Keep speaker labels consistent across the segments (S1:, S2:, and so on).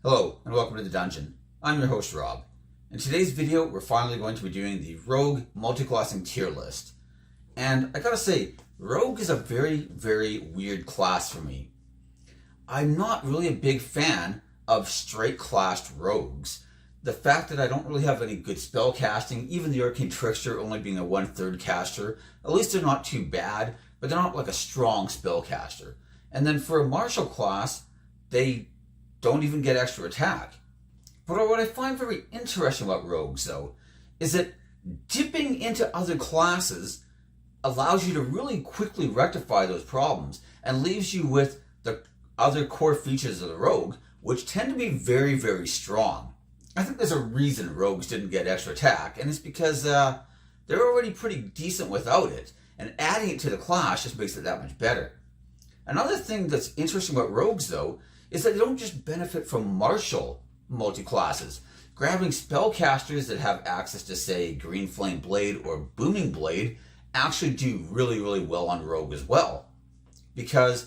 S1: Hello and welcome to the dungeon. I'm your host Rob. In today's video we're finally going to be doing the Rogue Multiclassing tier list. And I gotta say, Rogue is a very weird class for me. I'm not really a big fan of straight classed rogues. The fact that I don't really have any good spell casting, even the Arcane Trickster only being a 1/3 caster, at least they're not too bad, but they're not like a strong spell caster. And then for a martial class, they don't even get extra attack. But what I find very interesting about rogues, though, is that dipping into other classes allows you to really quickly rectify those problems and leaves you with the other core features of the rogue, which tend to be very strong. I think there's a reason rogues didn't get extra attack, and it's because they're already pretty decent without it, and adding it to the class just makes it that much better. Another thing that's interesting about rogues, though, is that they don't just benefit from martial multi-classes. Grabbing spellcasters that have access to, say, Green Flame Blade or Booming Blade actually do really well on Rogue as well. Because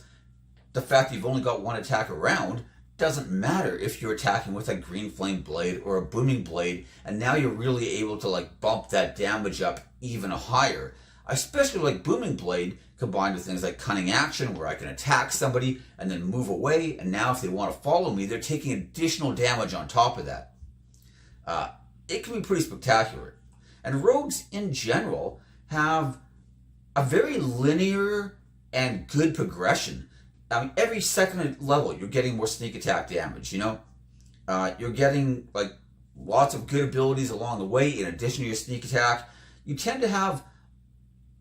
S1: the fact that you've only got one attack around doesn't matter if you're attacking with a Green Flame Blade or a Booming Blade, and now you're really able to bump that damage up even higher. I especially like Booming Blade combined with things like Cunning Action, where I can attack somebody and then move away, and now if they want to follow me, they're taking additional damage on top of that. It can be pretty spectacular. And rogues in general have a very linear and good progression. I mean, every second level, you're getting more sneak attack damage, You're getting lots of good abilities along the way in addition to your sneak attack. You tend to have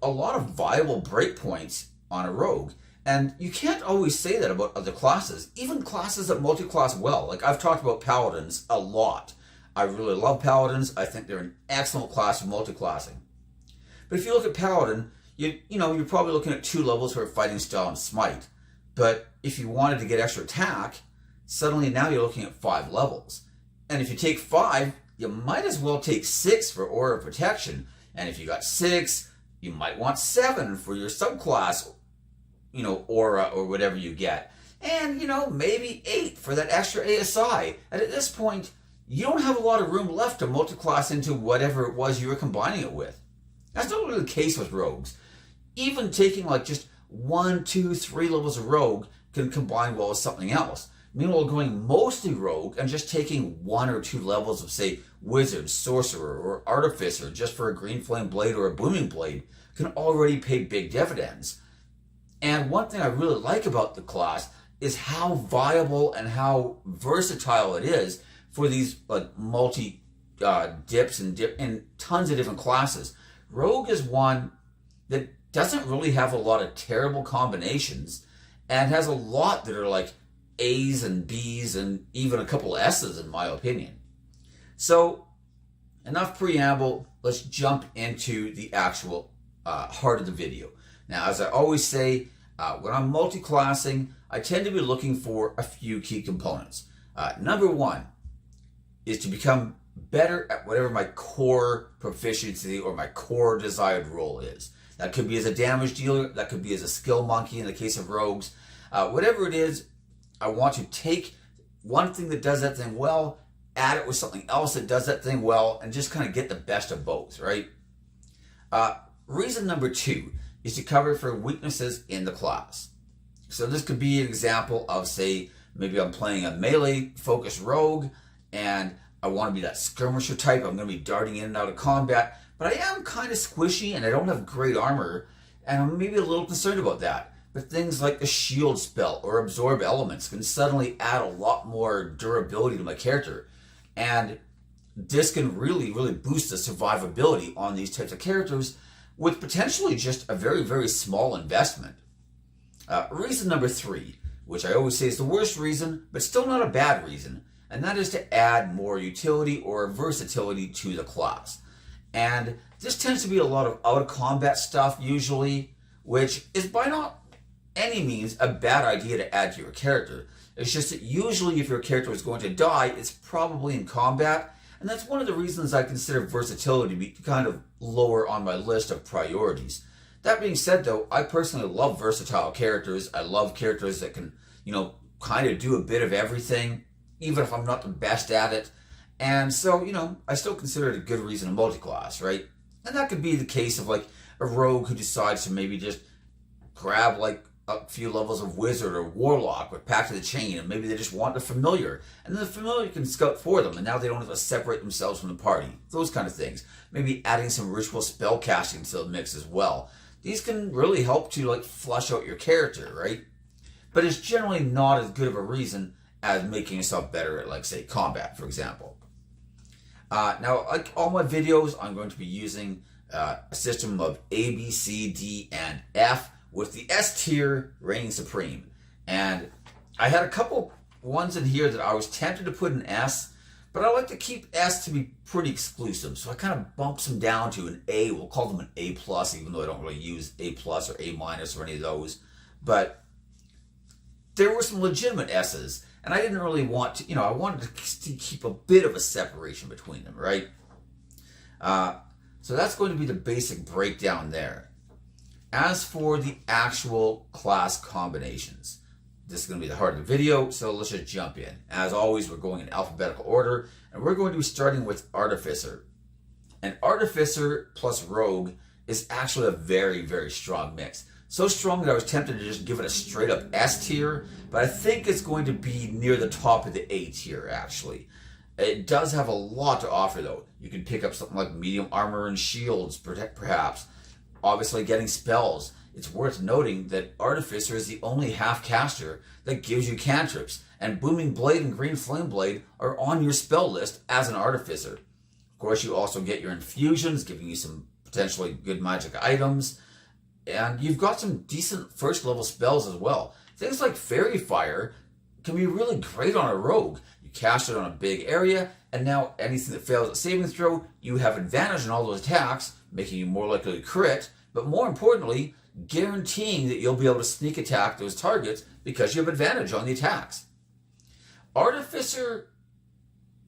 S1: a lot of viable breakpoints on a rogue, and you can't always say that about other classes, even classes that multi-class well. I've talked about paladins a lot. I really love paladins. I think they're an excellent class for multi-classing. But if you look at paladin, you're probably looking at 2 levels for fighting style and smite. But if you wanted to get extra attack, suddenly now you're looking at 5 levels. And if you take 5, you might as well take 6 for Aura of Protection. And if you got 6, you might want 7 for your subclass, aura or whatever you get. And, maybe 8 for that extra ASI. And at this point, you don't have a lot of room left to multiclass into whatever it was you were combining it with. That's not really the case with rogues. Even taking just 1, 2, 3 levels of rogue can combine well with something else. Meanwhile, going mostly rogue and just taking 1 or 2 levels of, say, wizard, sorcerer, or artificer just for a Green Flame Blade or a Booming Blade can already pay big dividends. And one thing I really like about the class is how viable and how versatile it is for these multi dips and tons of different classes. Rogue is one that doesn't really have a lot of terrible combinations and has a lot that are A's and B's and even a couple S's in my opinion. So enough preamble, let's jump into the actual heart of the video. Now, as I always say, when I'm multi-classing, I tend to be looking for a few key components. Number 1 is to become better at whatever my core proficiency or my core desired role is. That could be as a damage dealer, that could be as a skill monkey in the case of rogues. Whatever it is, I want to take one thing that does that thing well, add it with something else that does that thing well, and just kind of get the best of both, right? Reason number 2 is to cover for weaknesses in the class. So this could be an example of, say, maybe I'm playing a melee-focused rogue, and I want to be that skirmisher type. I'm going to be darting in and out of combat, but I am kind of squishy, and I don't have great armor, and I'm maybe a little concerned about that. But things like the shield spell or absorb elements can suddenly add a lot more durability to my character. And this can really boost the survivability on these types of characters with potentially just a very small investment. Reason number 3, which I always say is the worst reason, but still not a bad reason, and that is to add more utility or versatility to the class. And this tends to be a lot of out-of-combat stuff usually, which is by not any means a bad idea to add to your character. It's just that usually if your character is going to die, it's probably in combat, and that's one of the reasons I consider versatility to be kind of lower on my list of priorities. That being said, though, I personally love versatile characters. I love characters that can, kind of do a bit of everything. even if I'm not the best at it. And so, I still consider it a good reason to multi-class, right? And that could be the case of like a rogue who decides to maybe just grab like a few levels of wizard or warlock with Pact of the Chain, and maybe they just want the familiar, and then the familiar can scout for them, and now they don't have to separate themselves from the party. Those kind of things. Maybe adding some ritual spell casting to the mix as well. These can really help to like flush out your character, right? But it's generally not as good of a reason as making yourself better at, like, say, combat, for example. Now, like all my videos, I'm going to be using a system of A, B, C, D, and F, with the S tier reigning supreme. And I had a couple ones in here that I was tempted to put an S, but I like to keep S to be pretty exclusive. So I kind of bumped them down to an A. We'll call them an A+, even though I don't really use A+ or A- or any of those. But there were some legitimate S's, and I didn't really want to, I wanted to keep a bit of a separation between them, right? So that's going to be the basic breakdown there. As for the actual class combinations, this is going to be the heart of the video, so let's just jump in. As always, we're going in alphabetical order, and we're going to be starting with Artificer. And Artificer plus Rogue is actually a very, very strong mix. So strong that I was tempted to just give it a straight up S tier, but I think it's going to be near the top of the A tier, actually. It does have a lot to offer, though. You can pick up something like medium armor and shields, perhaps. Obviously, getting spells. It's worth noting that Artificer is the only half-caster that gives you cantrips, and Booming Blade and Green Flame Blade are on your spell list as an Artificer. Of course, you also get your infusions, giving you some potentially good magic items, and you've got some decent first-level spells as well. Things like Fairy Fire can be really great on a rogue. You cast it on a big area, and now anything that fails at saving throw, you have advantage on all those attacks, making you more likely to crit, but more importantly, guaranteeing that you'll be able to sneak attack those targets because you have advantage on the attacks. Artificer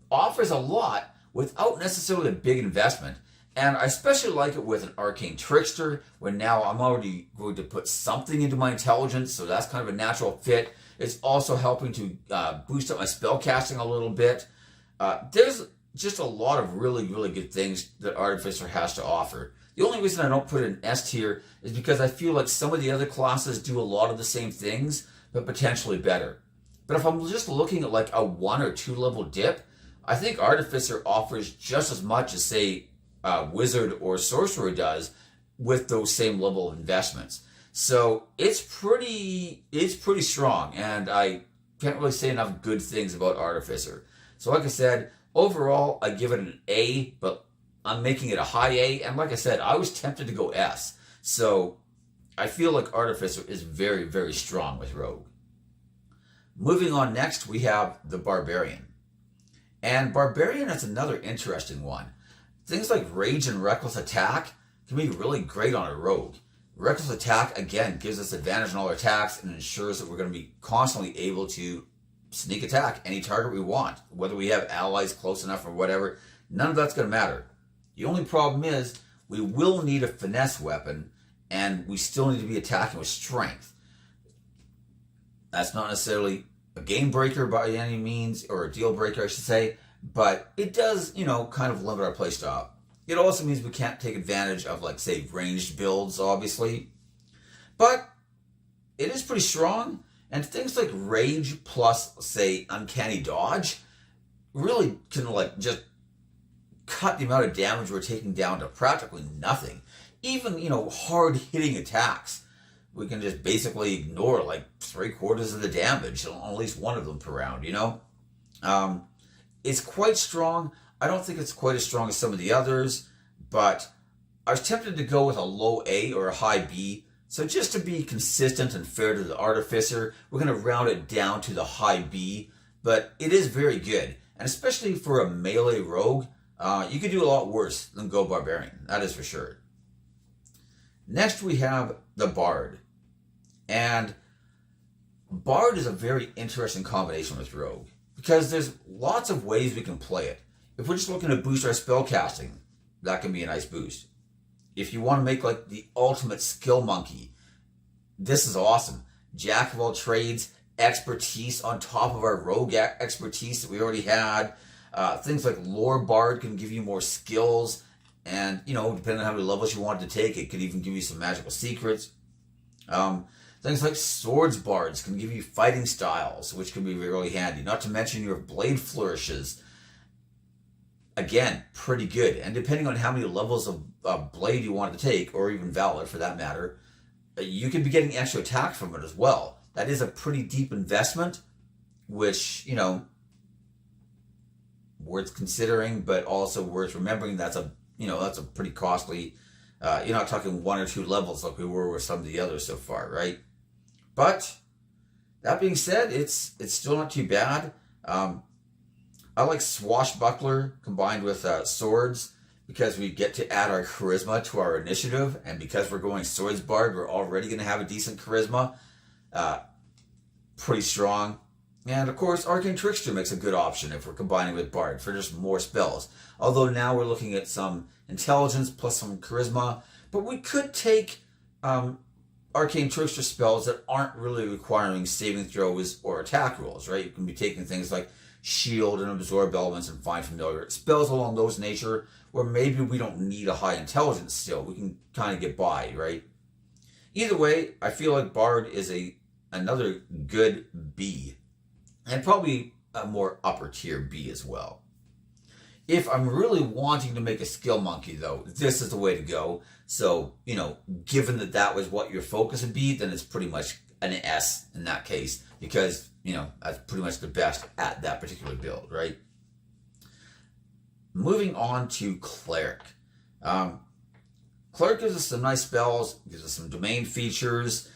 S1: offers a lot without necessarily a big investment, and I especially like it with an Arcane Trickster, where now I'm already going to put something into my intelligence, so that's kind of a natural fit. It's also helping to boost up my spell casting a little bit. There's just a lot of really, really good things that Artificer has to offer. The only reason I don't put it in S tier is because I feel like some of the other classes do a lot of the same things, but potentially better. But if I'm just looking at like a 1 or 2 level dip, I think Artificer offers just as much as, say, Wizard or Sorcerer does with those same level of investments. So it's pretty strong, and I can't really say enough good things about Artificer. So like I said, overall, I give it an A, but I'm making it a high A, and like I said, I was tempted to go S. So I feel like Artificer is very, very strong with Rogue. Moving on next, we have the Barbarian. And Barbarian is another interesting one. Things like Rage and Reckless Attack can be really great on a Rogue. Reckless Attack, again, gives us advantage on all our attacks and ensures that we're going to be constantly able to sneak attack any target we want, whether we have allies close enough or whatever. None of that's going to matter. The only problem is we will need a finesse weapon, and we still need to be attacking with strength. That's not necessarily a game breaker by any means, or a deal breaker, I should say, but it does, kind of limit our playstyle. It also means we can't take advantage of, like, say, ranged builds, obviously. But it is pretty strong, and things like Rage plus, say, Uncanny Dodge really can, like, just cut the amount of damage we're taking down to practically nothing. Even, hard-hitting attacks, we can just basically ignore, like, 3/4 of the damage, on at least one of them per round, It's quite strong. I don't think it's quite as strong as some of the others, but I was tempted to go with a low A or a high B. So just to be consistent and fair to the Artificer, we're going to round it down to the high B, but it is very good. And especially for a melee rogue, you could do a lot worse than go Barbarian. That is for sure. Next we have the Bard. And Bard is a very interesting combination with Rogue, because there's lots of ways we can play it. If we're just looking to boost our spell casting, that can be a nice boost. If you want to make like the ultimate skill monkey, this is awesome. Jack of all trades, expertise on top of our rogue expertise that we already had. Things like Lore Bard can give you more skills, and depending on how many levels you want to take, it could even give you some magical secrets. Things like Swords Bards can give you fighting styles, which can be really handy. Not to mention your blade flourishes. Again, pretty good. And depending on how many levels of blade you want to take, or even valor for that matter, you could be getting extra attack from it as well. That is a pretty deep investment, which, worth considering, but also worth remembering that's a pretty costly, you're not talking 1 or 2 levels like we were with some of the others so far, right? But that being said, it's still not too bad. I like Swashbuckler combined with Swords because we get to add our charisma to our initiative, and because we're going Swords Bard, we're already going to have a decent charisma. Pretty strong. And of course, Arcane Trickster makes a good option if we're combining with Bard for just more spells. Although now we're looking at some intelligence plus some charisma, but we could take Arcane Trickster spells that aren't really requiring saving throws or attack rolls, right? You can be taking things like Shield and Absorb Elements and Find Familiar. Spells along those nature where maybe we don't need a high intelligence still. We can kind of get by, right? Either way, I feel like Bard is another good B. And probably a more upper tier B as well. If I'm really wanting to make a skill monkey, though, this is the way to go. So, given that was what your focus would be, then it's pretty much an S in that case. Because, that's pretty much the best at that particular build, right? Moving on to Cleric. Cleric gives us some nice spells, gives us some domain features.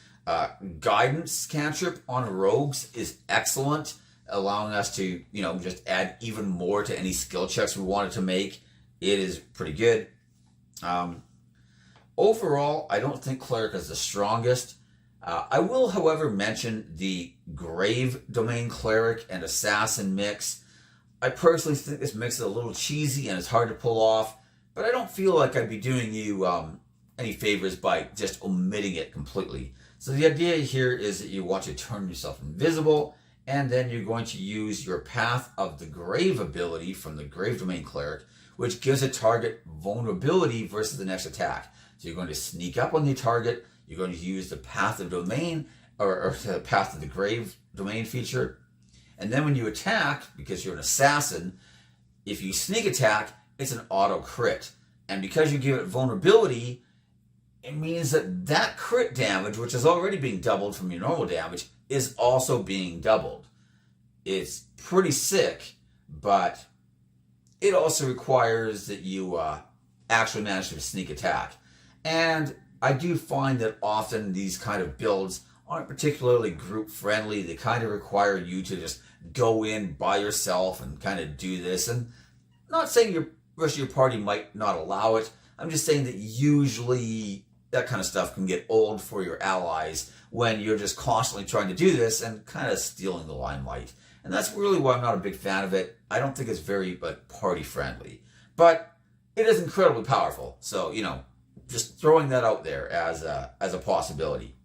S1: Guidance cantrip on rogues is excellent, allowing us to, just add even more to any skill checks we wanted to make. It is pretty good. Overall, I don't think Cleric is the strongest. I will, however, mention the Grave Domain Cleric and Assassin mix. I personally think this mix is a little cheesy and it's hard to pull off, but I don't feel like I'd be doing you any favors by just omitting it completely. So the idea here is that you want to turn yourself invisible, and then you're going to use your Path of the Grave ability from the Grave Domain Cleric, which gives a target vulnerability versus the next attack. So you're going to sneak up on the target, you're going to use the Path of Domain, or the Path of the Grave Domain feature, and then when you attack, because you're an assassin, if you sneak attack, it's an auto crit. And because you give it vulnerability, it means that crit damage, which is already being doubled from your normal damage, is also being doubled. It's pretty sick, but it also requires that you actually manage to sneak attack. And I do find that often these kind of builds aren't particularly group friendly. They kind of require you to just go in by yourself and kind of do this. And not saying your rest of your party might not allow it. I'm just saying that usually that kind of stuff can get old for your allies when you're just constantly trying to do this and kind of stealing the limelight. And that's really why I'm not a big fan of it. I don't think it's very party friendly. But it is incredibly powerful. So, just throwing that out there as a possibility.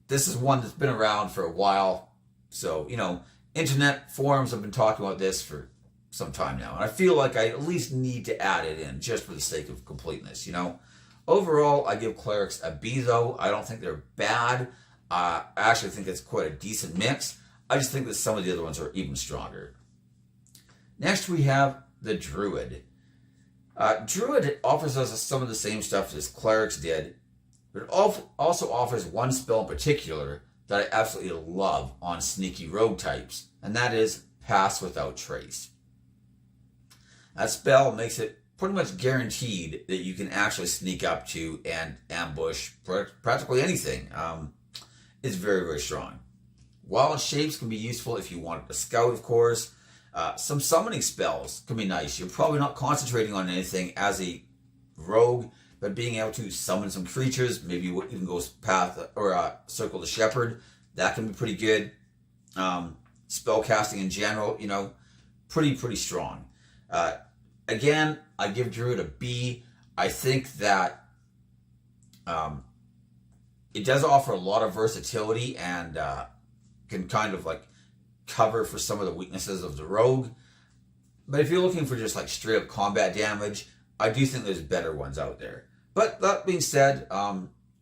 S1: This is one that's been around for a while. So, internet forums have been talking about this for some time now. And I feel like I at least need to add it in just for the sake of completeness, Overall, I give Clerics a B, though. I don't think they're bad. I actually think it's quite a decent mix. I just think that some of the other ones are even stronger. Next, we have the Druid. Druid offers us some of the same stuff as Clerics did, but it also offers one spell in particular that I absolutely love on sneaky rogue types, and that is Pass Without Trace. That spell makes it pretty much guaranteed that you can actually sneak up to and ambush practically anything. It's very, very strong. Wild Shapes can be useful if you want to scout, of course. Some summoning spells can be nice. You're probably not concentrating on anything as a rogue, but being able to summon some creatures, maybe you even go Path or Circle the Shepherd, that can be pretty good. Spell casting in general, pretty strong. Again, I give Druid a B. I think that it does offer a lot of versatility, and can kind of like cover for some of the weaknesses of the rogue. But if you're looking for just like straight up combat damage, I do think there's better ones out there. But that being said,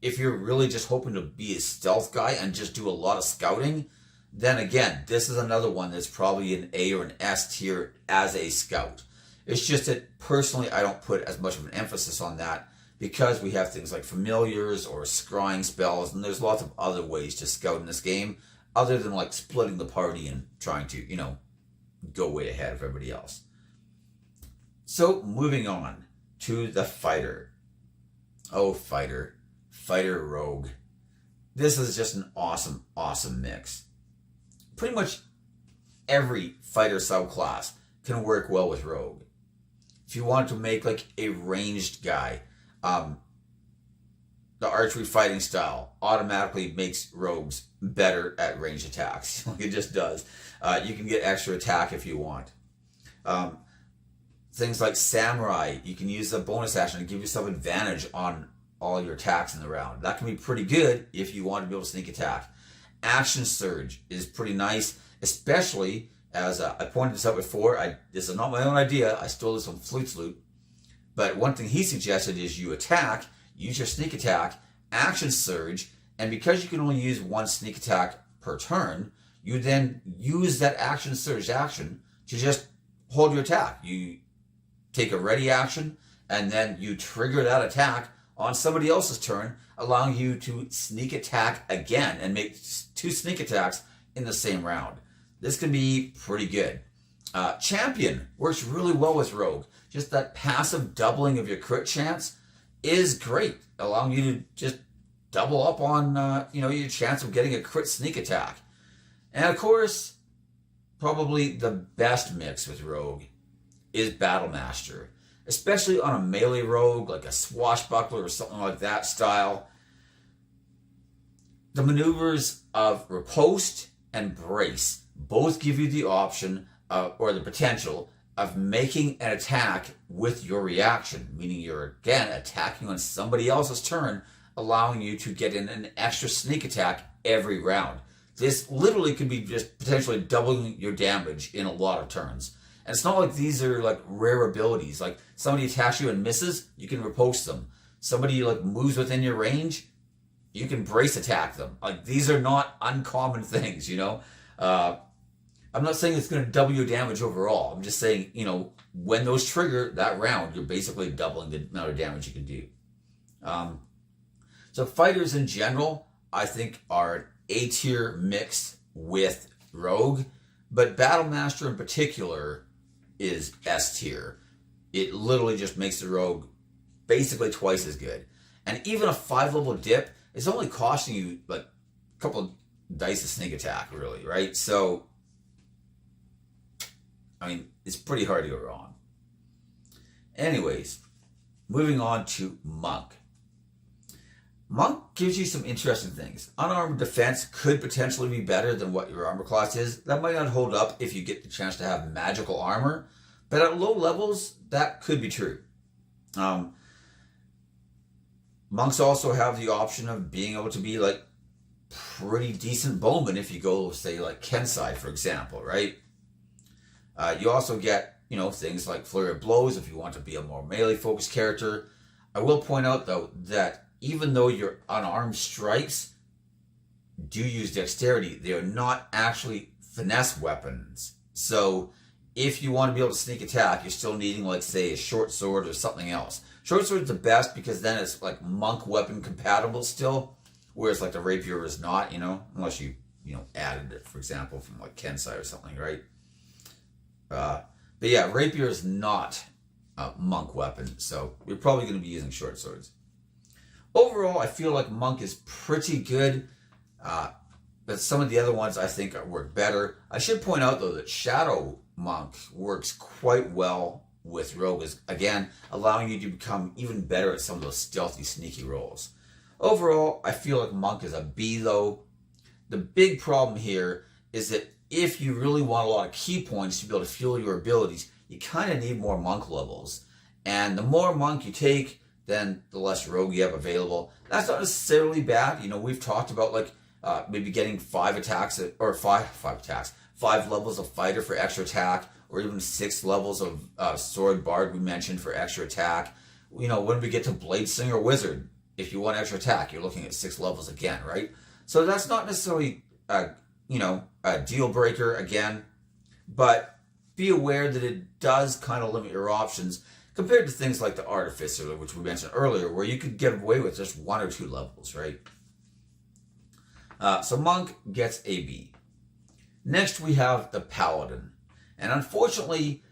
S1: if you're really just hoping to be a stealth guy and just do a lot of scouting, then again, this is another one that's probably an A or an S tier as a scout. It's just that personally, I don't put as much of an emphasis on that because we have things like familiars or scrying spells, and there's lots of other ways to scout in this game other than like splitting the party and trying to, go way ahead of everybody else. So moving on to the fighter. Oh, fighter rogue. This is just an awesome, awesome mix. Pretty much every fighter subclass can work well with rogue. If you want to make like a ranged guy, the archery fighting style automatically makes rogues better at ranged attacks. It just does. You can get extra attack if you want. Things like samurai, you can use the bonus action to give yourself advantage on all your attacks in the round. That can be pretty good if you want to be able to sneak attack. Action surge is pretty nice, especially as I pointed this out before. This is not my own idea. I stole this from Flute's Loot. But one thing he suggested is you attack, use your sneak attack, action surge, and because you can only use one sneak attack per turn, you then use that action surge action to just hold your attack. You take a ready action, and then you trigger that attack on somebody else's turn, allowing you to sneak attack again and make 2 sneak attacks in the same round. This can be pretty good. Champion works really well with rogue. Just that passive doubling of your crit chance is great, allowing you to just double up on your chance of getting a crit sneak attack. And of course, probably the best mix with rogue is Battlemaster, especially on a melee rogue like a swashbuckler or something like that style. The maneuvers of riposte and brace both give you the option or the potential of making an attack with your reaction, meaning you're again attacking on somebody else's turn, allowing you to get in an extra sneak attack every round. This literally could be just potentially doubling your damage in a lot of turns. And it's not like these are like rare abilities. Like somebody attacks you and misses, you can riposte them. Somebody like moves within your range, you can brace attack them. Like these are not uncommon things, I'm not saying it's going to double your damage overall. I'm just saying, when those trigger that round, you're basically doubling the amount of damage you can do. So fighters in general, I think, are an A-tier mixed with rogue, but Battlemaster in particular is S-tier. It literally just makes the rogue basically twice as good. And even a 5-level dip is only costing you like a couple dice of sneak attack, really, right? So, it's pretty hard to go wrong. Anyways, moving on to Monk. Monk gives you some interesting things. Unarmed defense could potentially be better than what your armor class is. That might not hold up if you get the chance to have magical armor, but at low levels, that could be true. Monks also have the option of being able to be like pretty decent bowmen if you go, say, like Kensai, for example, right? You also get, things like Flurry of Blows if you want to be a more melee-focused character. I will point out, though, that even though your unarmed strikes do use dexterity, they are not actually finesse weapons. So if you want to be able to sneak attack, you're still needing, like, say, a short sword or something else. Short sword's the best because then it's, like, monk weapon compatible still, whereas, like, the rapier is not, unless you, added it, for example, from, like, Kensai or something, right? But yeah, rapier is not a monk weapon, so you're probably going to be using short swords. Overall, I feel like monk is pretty good, but some of the other ones I think work better. I should point out, though, that shadow monk works quite well with rogue, again, allowing you to become even better at some of those stealthy, sneaky rolls. Overall, I feel like monk is a B, though. The big problem here is that if you really want a lot of key points to be able to fuel your abilities, you kind of need more monk levels. And the more monk you take, then the less rogue you have available. That's not necessarily bad. We've talked about like maybe getting 5 levels of fighter for extra attack, or even 6 levels of sword bard we mentioned for extra attack. When we get to blade slinger wizard, if you want extra attack, you're looking at 6 levels again, right? So that's not necessarily a deal breaker again, but be aware that it does kind of limit your options compared to things like the artificer, which we mentioned earlier, where you could get away with just 1 or 2 levels, right? So monk gets a B. Next we have the paladin, and unfortunately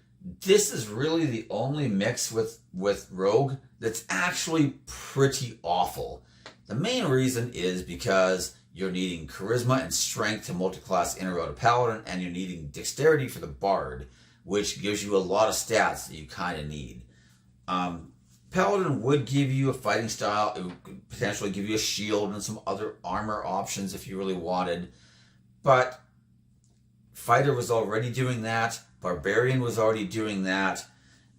S1: this is really the only mix with rogue that's actually pretty awful. The main reason is because you're needing charisma and strength to multiclass in or out of paladin, and you're needing dexterity for the bard, which gives you a lot of stats that you kind of need. Paladin would give you a fighting style. It would potentially give you a shield and some other armor options if you really wanted. But fighter was already doing that. Barbarian was already doing that.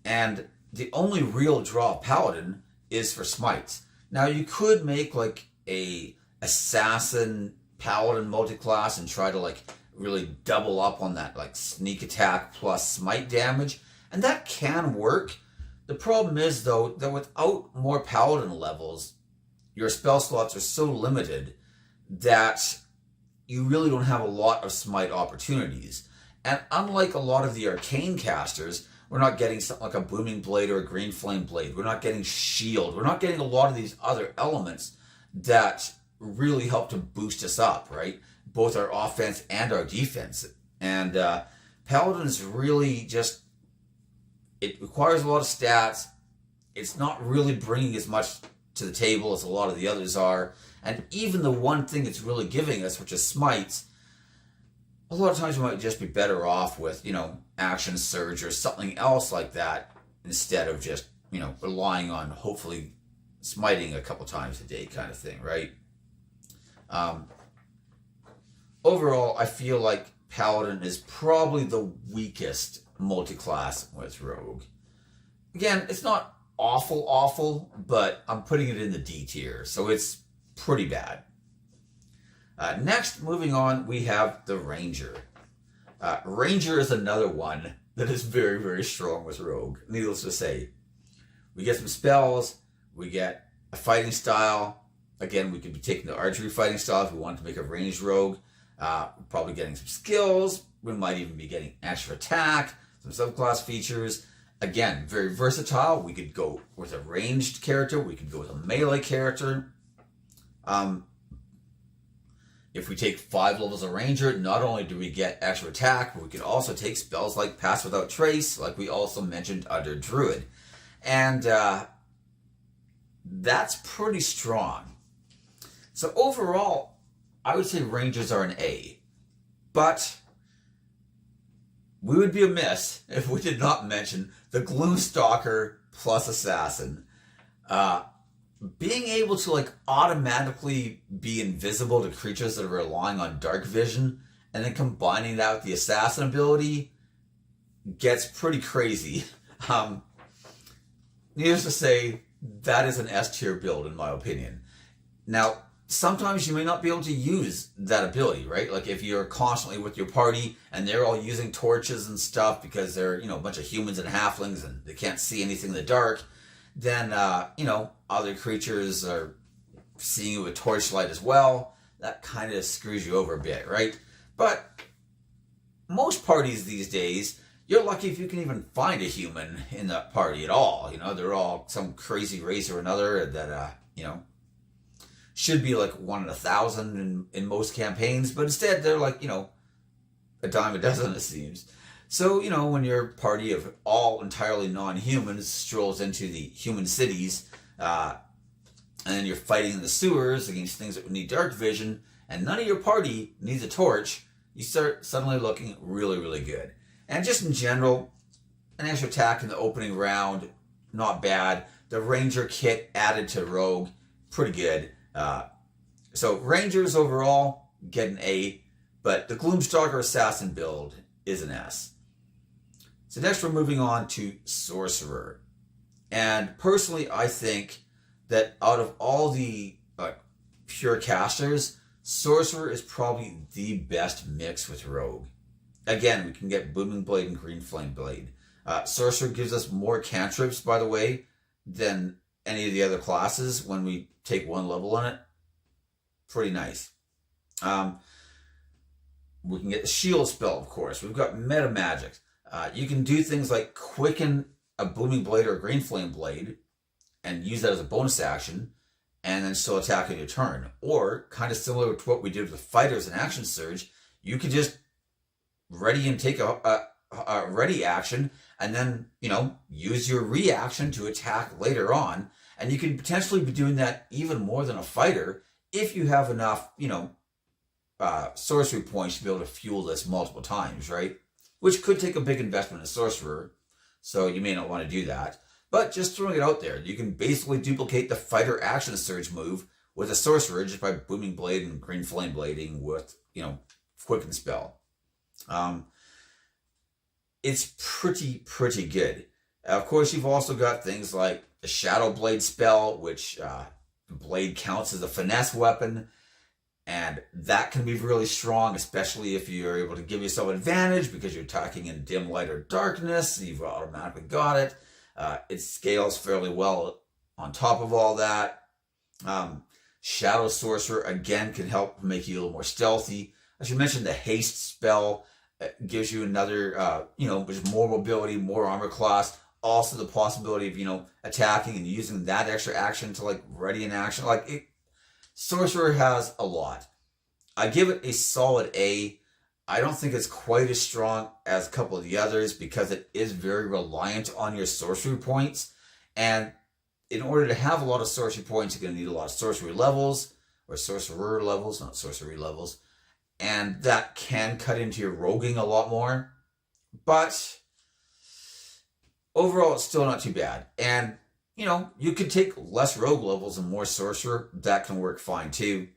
S1: And the only real draw of paladin is for smites. Now you could make like a assassin paladin multiclass and try to like really double up on that like sneak attack plus smite damage, and that can work. The problem is though that without more paladin levels, your spell slots are so limited that you really don't have a lot of smite opportunities. And unlike a lot of the arcane casters, we're not getting something like a booming blade or a green flame blade. We're not getting shield. We're not getting a lot of these other elements that really help to boost us up, right? Both our offense and our defense. And paladin is really just, it requires a lot of stats. It's not really bringing as much to the table as a lot of the others are. And even the one thing it's really giving us, which is smites, a lot of times we might just be better off with, action surge or something else like that instead of just, relying on hopefully smiting a couple times a day kind of thing, right? Overall, I feel like paladin is probably the weakest multi-class with rogue. Again, it's not awful, but I'm putting it in the D tier, so it's pretty bad. Next, moving on, we have the ranger. Ranger is another one that is very, very strong with rogue. Needless to say, we get some spells, we get a fighting style. Again, we could be taking the archery fighting style if we wanted to make a ranged rogue. Probably getting some skills. We might even be getting extra attack, some subclass features. Again, very versatile. We could go with a ranged character. We could go with a melee character. If we take 5 levels of ranger, not only do we get extra attack, but we can also take spells like Pass Without Trace, like we also mentioned under druid. And that's pretty strong. So overall, I would say rangers are an A. But we would be amiss if we did not mention the Gloomstalker plus Assassin. Being able to like automatically be invisible to creatures that are relying on dark vision, and then combining that with the assassin ability gets pretty crazy. Needless to say, that is an S tier build in my opinion. Now, sometimes you may not be able to use that ability, right? Like if you're constantly with your party and they're all using torches and stuff because they're, a bunch of humans and halflings and they can't see anything in the dark, then, other creatures are seeing you with torchlight as well. That kind of screws you over a bit, right? But most parties these days, you're lucky if you can even find a human in that party at all. They're all some crazy race or another that, should be like 1 in 1,000 in most campaigns, but instead they're like, a dime a dozen, it seems. So, when your party of all entirely non-humans strolls into the human cities, and then you're fighting in the sewers against things that would need dark vision, and none of your party needs a torch, you start suddenly looking really, really good. And just in general, an extra attack in the opening round, not bad. The Ranger kit added to Rogue, pretty good. So Rangers overall get an A, but the Gloomstalker Assassin build is an S. So next we're moving on to Sorcerer. And personally, I think that out of all the pure casters, Sorcerer is probably the best mix with Rogue. Again, we can get Booming Blade and Green Flame Blade. Sorcerer gives us more cantrips, by the way, than any of the other classes when we take one level on it. Pretty nice. We can get the shield spell, of course. We've got meta magic. You can do things like quicken a Booming Blade or a Green Flame Blade and use that as a bonus action and then still attack on your turn. Or, kind of similar to what we did with Fighters and Action Surge, you could just ready and take a ready action and then, use your reaction to attack later on. And you can potentially be doing that even more than a fighter if you have enough, sorcery points to be able to fuel this multiple times, right? Which could take a big investment in Sorcerer, so you may not want to do that. But just throwing it out there, you can basically duplicate the Fighter Action Surge move with a Sorcerer just by Booming Blade and Green Flame Blading with, Quicken Spell. It's pretty good. Of course, you've also got things like the Shadow Blade spell, which the blade counts as a finesse weapon, and that can be really strong, especially if you're able to give yourself advantage because you're attacking in dim light or darkness. You've automatically got it. It scales fairly well on top of all that. Shadow Sorcerer, again, can help make you a little more stealthy. As you mentioned, the Haste spell gives you another, with more mobility, more armor class. Also the possibility of, attacking and using that extra action to, ready an action. Sorcerer has a lot. I give it a solid A. I don't think it's quite as strong as a couple of the others because it is very reliant on your sorcery points. And in order to have a lot of sorcery points, you're going to need a lot of sorcery levels, or sorcerer levels, not sorcery levels. And that can cut into your roguing a lot more. But overall, it's still not too bad. And, you could take less rogue levels and more sorcerer. That can work fine too.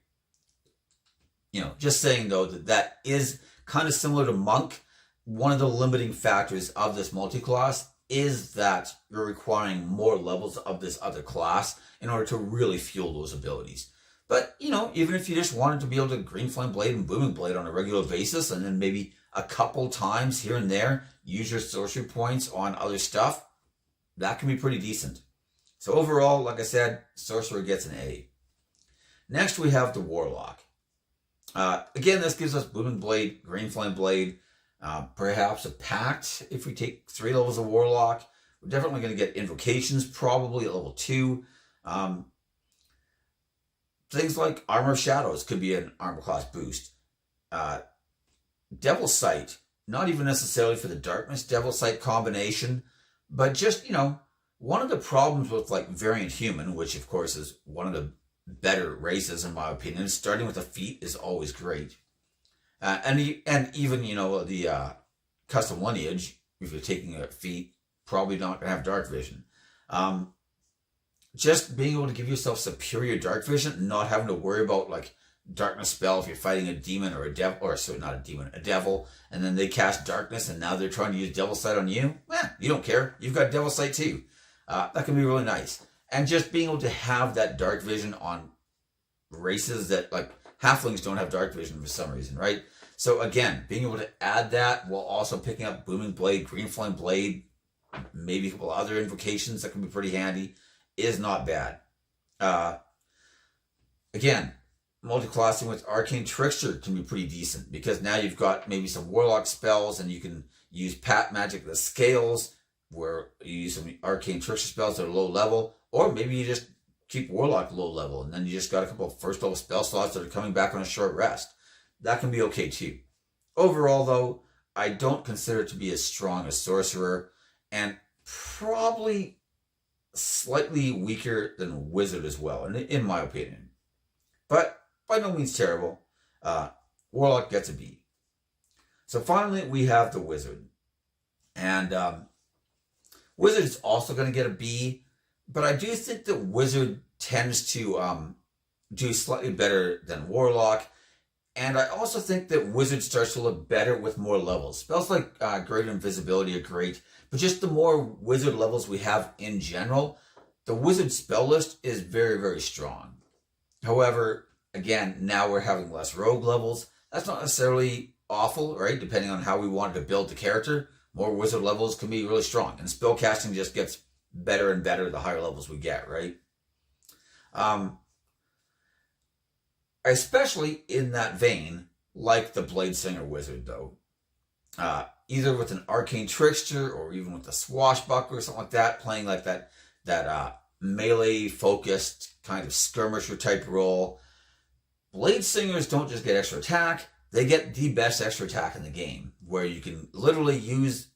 S1: Just saying though that is kind of similar to Monk. One of the limiting factors of this multi-class is that you're requiring more levels of this other class in order to really fuel those abilities. But, even if you just wanted to be able to Green Flame Blade and Booming Blade on a regular basis, and then maybe a couple times here and there, use your sorcery points on other stuff, that can be pretty decent. So overall, like I said, Sorcerer gets an A. Next, we have the Warlock. Again, this gives us Booming Blade, Green Flame Blade, perhaps a Pact if we take 3 levels of Warlock. We're definitely going to get Invocations, probably at level 2. Things like Armor of Shadows could be an armor class boost. Devil Sight, not even necessarily for the Darkness Devil Sight combination, but just, one of the problems with Variant Human, which of course is one of the better races in my opinion, starting with a feat is always great. And even, the custom lineage, if you're taking a feat, probably not going to have dark vision. Just being able to give yourself superior dark vision, not having to worry about darkness spell if you're fighting a demon or a devil, or sorry, not a demon, a devil, and then they cast darkness and now they're trying to use devil sight on you. You don't care. You've got devil sight too. That can be really nice. And just being able to have that dark vision on races that halflings don't have dark vision for some reason, right? So again, being able to add that while also picking up Booming Blade, Green Flame Blade, maybe a couple other invocations that can be pretty handy, is not bad. Again, multiclassing with Arcane Trickster can be pretty decent because now you've got maybe some Warlock spells and you can use Pat Magic that scales where you use some Arcane Trickster spells that are low level, or maybe you just keep Warlock low level and then you just got a couple of first level spell slots that are coming back on a short rest. That can be okay too. Overall though, I don't consider it to be as strong as Sorcerer, and probably slightly weaker than Wizard as well, in my opinion. But by no means terrible. Warlock gets a B. So finally, we have the Wizard. And Wizard is also going to get a B, but I do think that Wizard tends to do slightly better than Warlock. And I also think that Wizard starts to look better with more levels. Spells like Greater Invisibility are great, but just the more Wizard levels we have in general, the Wizard spell list is very, very strong. However, again, now we're having less rogue levels. That's not necessarily awful, right? Depending on how we wanted to build the character. More wizard levels can be really strong. And spellcasting just gets better and better the higher levels we get, right? Especially in that vein, like the Bladesinger Wizard, though. Either with an Arcane Trickster or even with a Swashbuckler or something like that, playing like that melee-focused kind of skirmisher type role. Bladesingers don't just get extra attack, they get the best extra attack in the game, where you can literally use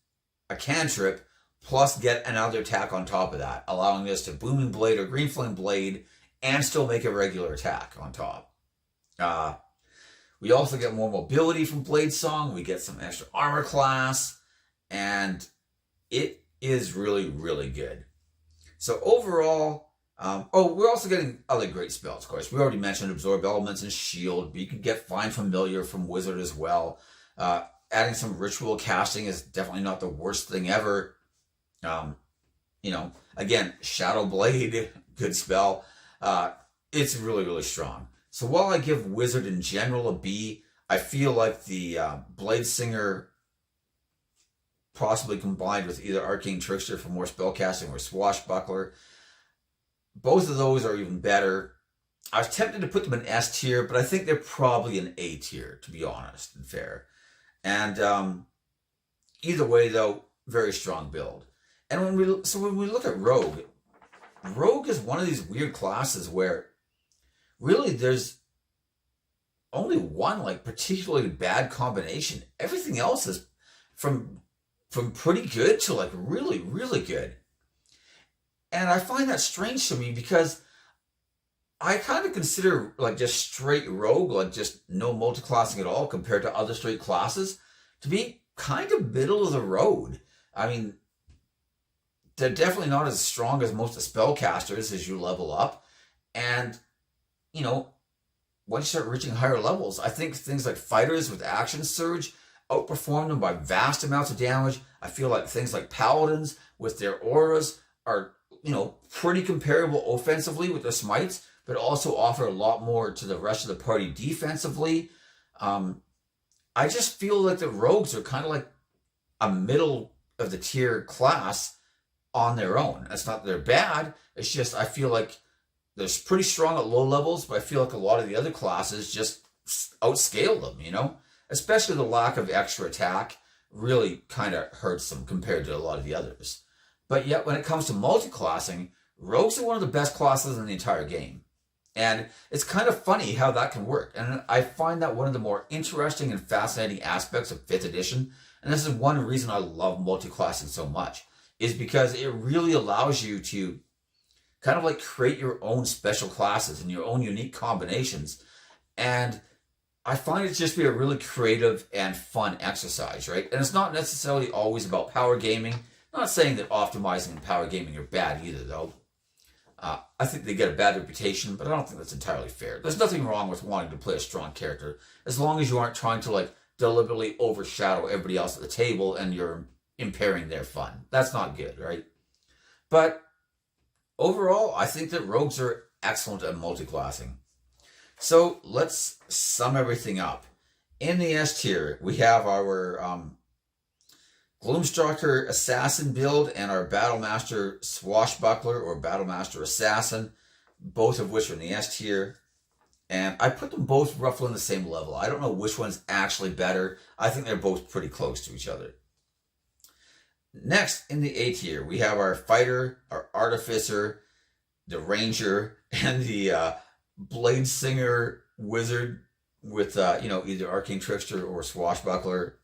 S1: a cantrip plus get another attack on top of that, allowing us to Booming Blade or Green Flame Blade and still make a regular attack on top. We also get more mobility from Bladesong, we get some extra armor class, and it is really, really good. So overall, we're also getting other great spells, of course. We already mentioned Absorb Elements and Shield, but you can get Find Familiar from Wizard as well. Adding some ritual casting is definitely not the worst thing ever. Again, Shadow Blade, good spell. It's really, really strong. So while I give Wizard in general a B, I feel like the Bladesinger, possibly combined with either Arcane Trickster for more spellcasting or Swashbuckler, both of those are even better. I was tempted to put them in S tier, but I think they're probably an A tier, to be honest and fair. And either way, though, very strong build. And when we look at Rogue is one of these weird classes where really there's only one like particularly bad combination. Everything else is from pretty good to like really, really good. And I find that strange to me because I kind of consider like just straight rogue, like just no multiclassing at all compared to other straight classes, to be kind of middle of the road. I mean, they're definitely not as strong as most of the spellcasters as you level up. And, once you start reaching higher levels, I think things like fighters with action surge outperform them by vast amounts of damage. I feel like things like paladins with their auras are, pretty comparable offensively with their smites, but also offer a lot more to the rest of the party defensively. I just feel like the rogues are kind of like a middle of the tier class on their own. It's not that they're bad, it's just I feel like they're pretty strong at low levels, but I feel like a lot of the other classes just outscale them, Especially the lack of extra attack really kind of hurts them compared to a lot of the others. But yet when it comes to multiclassing, rogues are one of the best classes in the entire game. And it's kind of funny how that can work. And I find that one of the more interesting and fascinating aspects of 5th edition, and this is one reason I love multiclassing so much, is because it really allows you to kind of like create your own special classes and your own unique combinations. And I find it just be a really creative and fun exercise, right? And it's not necessarily always about power gaming. I'm not saying that optimizing and power gaming are bad either, though. I think they get a bad reputation, but I don't think that's entirely fair. There's nothing wrong with wanting to play a strong character, as long as you aren't trying to like deliberately overshadow everybody else at the table and you're impairing their fun. That's not good, right? But overall, I think that rogues are excellent at multiclassing. So let's sum everything up. In the S tier, we have our Gloomstalker Assassin build and our Battlemaster Swashbuckler or Battlemaster Assassin, both of which are in the S tier. And I put them both roughly on the same level. I don't know which one's actually better. I think they're both pretty close to each other. Next, in the A tier, we have our Fighter, our Artificer, the Ranger, and the Bladesinger Wizard with, either Arcane Trickster or Swashbuckler.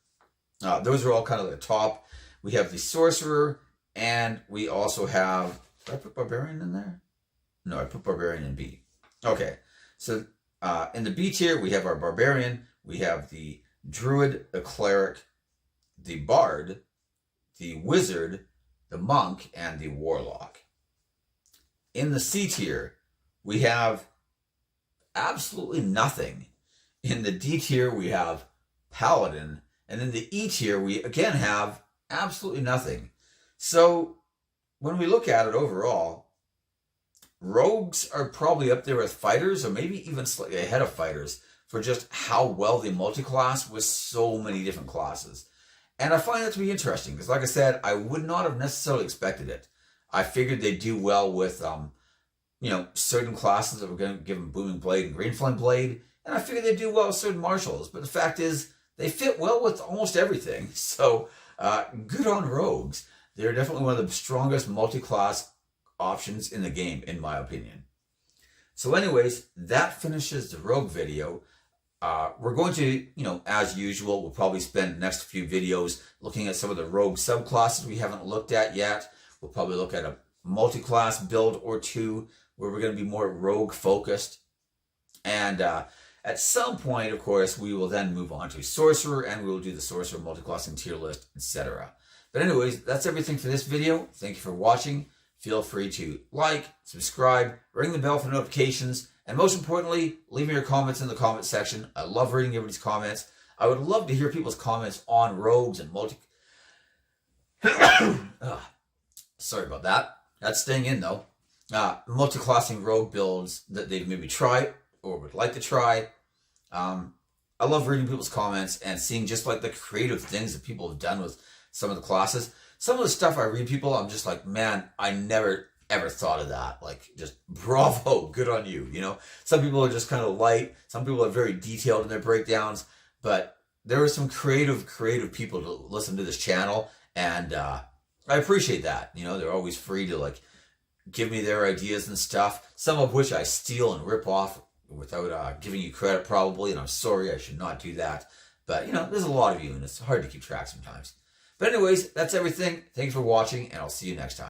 S1: Those are all kind of the top. We have the Sorcerer, and we also have... Did I put Barbarian in there? No, I put Barbarian in B. Okay, so in the B tier, we have our Barbarian, we have the Druid, the Cleric, the Bard, the Wizard, the Monk, and the Warlock. In the C tier, we have absolutely nothing. In the D tier, we have Paladin, and in the E tier, we again have absolutely nothing. So when we look at it overall, rogues are probably up there with fighters, or maybe even slightly ahead of fighters, for just how well they multi-class with so many different classes. And I find that to be interesting, because like I said, I would not have necessarily expected it. I figured they'd do well with, certain classes that were going to give them Booming Blade and Green Flame Blade, and I figured they'd do well with certain martials, but the fact is, they fit well with almost everything. So, good on rogues. They're definitely one of the strongest multi-class options in the game, in my opinion. So anyways, that finishes the rogue video. We're going to, as usual, we'll probably spend the next few videos looking at some of the rogue subclasses we haven't looked at yet. We'll probably look at a multi-class build or two where we're going to be more rogue focused. And at some point, of course, we will then move on to sorcerer, and we will do the sorcerer multi-classing tier list, etc. But anyways, that's everything for this video. Thank you for watching. Feel free to like, subscribe, ring the bell for notifications, and most importantly, leave me your comments in the comment section. I love reading everybody's comments. I would love to hear people's comments on rogues and sorry about that. That's staying in though. Multi-classing rogue builds that they've maybe tried or would like to try. I love reading people's comments and seeing just like the creative things that people have done with some of the classes. Some of the stuff I read people, I'm just like, man, I never ever thought of that. Like, just bravo, good on you. Some people are just kind of light. Some people are very detailed in their breakdowns. But there are some creative people to listen to this channel, and I appreciate that. They're always free to give me their ideas and stuff. Some of which I steal and rip off without giving you credit, probably. And I'm sorry, I should not do that. But there's a lot of you, and it's hard to keep track sometimes. But anyways, that's everything. Thanks for watching, and I'll see you next time.